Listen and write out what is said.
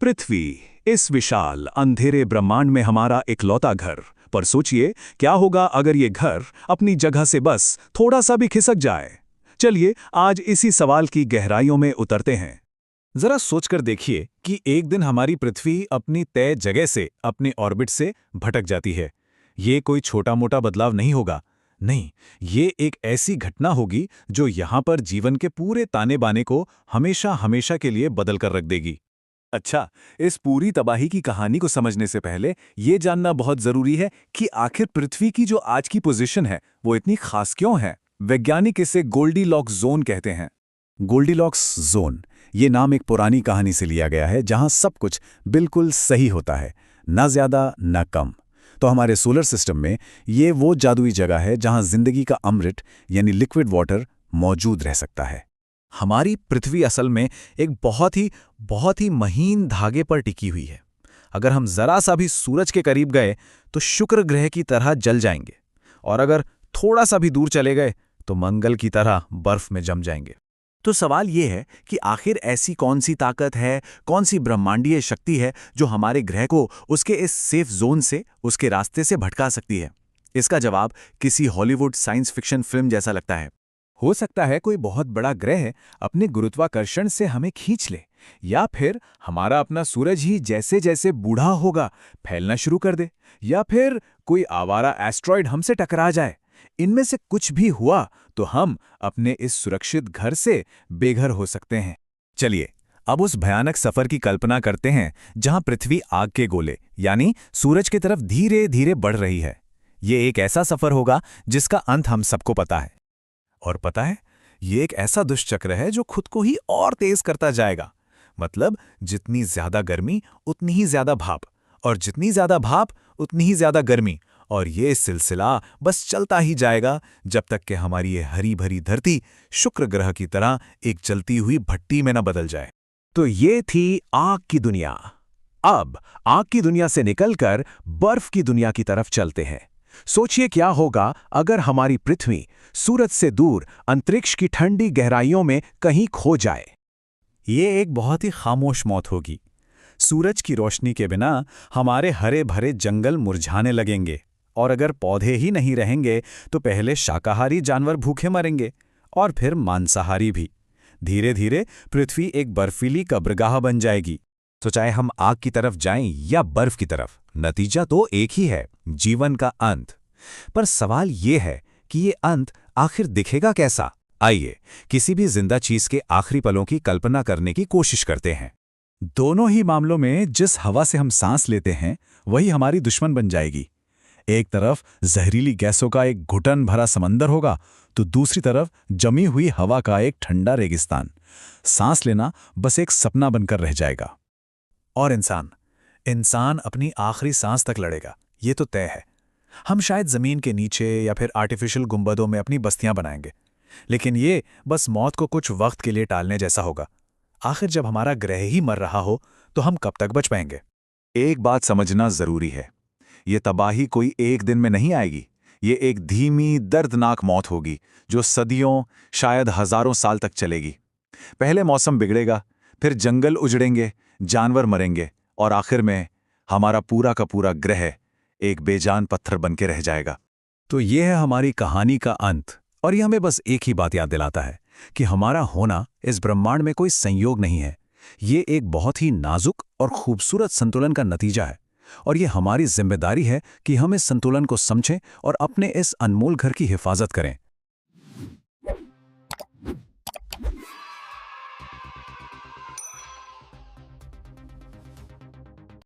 पृथ्वी, इस विशाल अंधेरे ब्रह्मांड में हमारा इकलौता घर। पर सोचिए, क्या होगा अगर ये घर अपनी जगह से बस थोड़ा सा भी खिसक जाए। चलिए आज इसी सवाल की गहराइयों में उतरते हैं। जरा सोचकर देखिए कि एक दिन हमारी पृथ्वी अपनी तय जगह से, अपने ऑर्बिट से भटक जाती है। ये कोई छोटा मोटा बदलाव नहीं होगा। नहीं, ये एक ऐसी घटना होगी जो यहाँ पर जीवन के पूरे ताने बाने को हमेशा हमेशा के लिए बदल कर रख देगी। अच्छा, इस पूरी तबाही की कहानी को समझने से पहले ये जानना बहुत जरूरी है कि आखिर पृथ्वी की जो आज की पोजीशन है वो इतनी खास क्यों है। वैज्ञानिक इसे गोल्डीलॉक्स जोन कहते हैं। गोल्डीलॉक्स जोन, ये नाम एक पुरानी कहानी से लिया गया है जहां सब कुछ बिल्कुल सही होता है, ना ज्यादा ना कम। तो हमारे सोलर सिस्टम में ये वो जादुई जगह है जहां जिंदगी का अमृत यानी लिक्विड वाटर मौजूद रह सकता है। हमारी पृथ्वी असल में एक बहुत ही महीन धागे पर टिकी हुई है। अगर हम जरा सा भी सूरज के करीब गए तो शुक्र ग्रह की तरह जल जाएंगे, और अगर थोड़ा सा भी दूर चले गए तो मंगल की तरह बर्फ में जम जाएंगे। तो सवाल ये है कि आखिर ऐसी कौन सी ताकत है, कौन सी ब्रह्मांडीय शक्ति है जो हमारे ग्रह को उसके इस सेफ जोन से, उसके रास्ते से भटका सकती है। इसका जवाब किसी हॉलीवुड साइंस फिक्शन फिल्म जैसा लगता है। हो सकता है कोई बहुत बड़ा ग्रह अपने गुरुत्वाकर्षण से हमें खींच ले, या फिर हमारा अपना सूरज ही जैसे जैसे बूढ़ा होगा फैलना शुरू कर दे, या फिर कोई आवारा एस्ट्रॉयड हमसे टकरा जाए। इनमें से कुछ भी हुआ तो हम अपने इस सुरक्षित घर से बेघर हो सकते हैं। चलिए अब उस भयानक सफर की कल्पना करते हैं जहां पृथ्वी आग के गोले यानी सूरज की तरफ धीरे धीरे बढ़ रही है। ये एक ऐसा सफर होगा जिसका अंत हम सबको पता है। और पता है, ये एक ऐसा दुष्चक्र है जो खुद को ही और तेज करता जाएगा। मतलब जितनी ज्यादा गर्मी उतनी ही ज्यादा भाप, और जितनी ज्यादा भाप उतनी ही ज्यादा गर्मी, और ये सिलसिला बस चलता ही जाएगा जब तक कि हमारी ये हरी भरी धरती शुक्र ग्रह की तरह एक जलती हुई भट्टी में न बदल जाए। तो ये थी आग की दुनिया। अब आग की दुनिया से निकलकर बर्फ की दुनिया की तरफ चलते हैं। सोचिए क्या होगा अगर हमारी पृथ्वी सूरज से दूर अंतरिक्ष की ठंडी गहराइयों में कहीं खो जाए। ये एक बहुत ही खामोश मौत होगी। सूरज की रोशनी के बिना हमारे हरे भरे जंगल मुरझाने लगेंगे, और अगर पौधे ही नहीं रहेंगे तो पहले शाकाहारी जानवर भूखे मरेंगे और फिर मांसाहारी भी। धीरे धीरे पृथ्वी एक बर्फीली कब्रगाह बन जाएगी। तो चाहे हम आग की तरफ जाएं या बर्फ की तरफ, नतीजा तो एक ही है, जीवन का अंत। पर सवाल ये है कि ये अंत आखिर दिखेगा कैसा। आइए किसी भी जिंदा चीज के आखिरी पलों की कल्पना करने की कोशिश करते हैं। दोनों ही मामलों में जिस हवा से हम सांस लेते हैं वही हमारी दुश्मन बन जाएगी। एक तरफ जहरीली गैसों का एक घुटन भरा समंदर होगा, तो दूसरी तरफ जमी हुई हवा का एक ठंडा रेगिस्तान। सांस लेना बस एक सपना बनकर रह जाएगा। और इंसान अपनी आखिरी सांस तक लड़ेगा, ये तो तय है। हम शायद जमीन के नीचे या फिर आर्टिफिशियल गुंबदों में अपनी बस्तियां बनाएंगे, लेकिन ये बस मौत को कुछ वक्त के लिए टालने जैसा होगा। आखिर जब हमारा ग्रह ही मर रहा हो तो हम कब तक बच पाएंगे। एक बात समझना जरूरी है, ये तबाही कोई एक दिन में नहीं आएगी। ये एक धीमी दर्दनाक मौत होगी जो सदियों, शायद हजारों साल तक चलेगी। पहले मौसम बिगड़ेगा, फिर जंगल उजड़ेंगे, जानवर मरेंगे, और आखिर में हमारा पूरा का पूरा ग्रह एक बेजान पत्थर बन के रह जाएगा। तो ये है हमारी कहानी का अंत, और ये हमें बस एक ही बात याद दिलाता है कि हमारा होना इस ब्रह्मांड में कोई संयोग नहीं है। ये एक बहुत ही नाजुक और खूबसूरत संतुलन का नतीजा है, और ये हमारी जिम्मेदारी है कि हम इस संतुलन को समझें और अपने इस अनमोल घर की हिफाजत करें।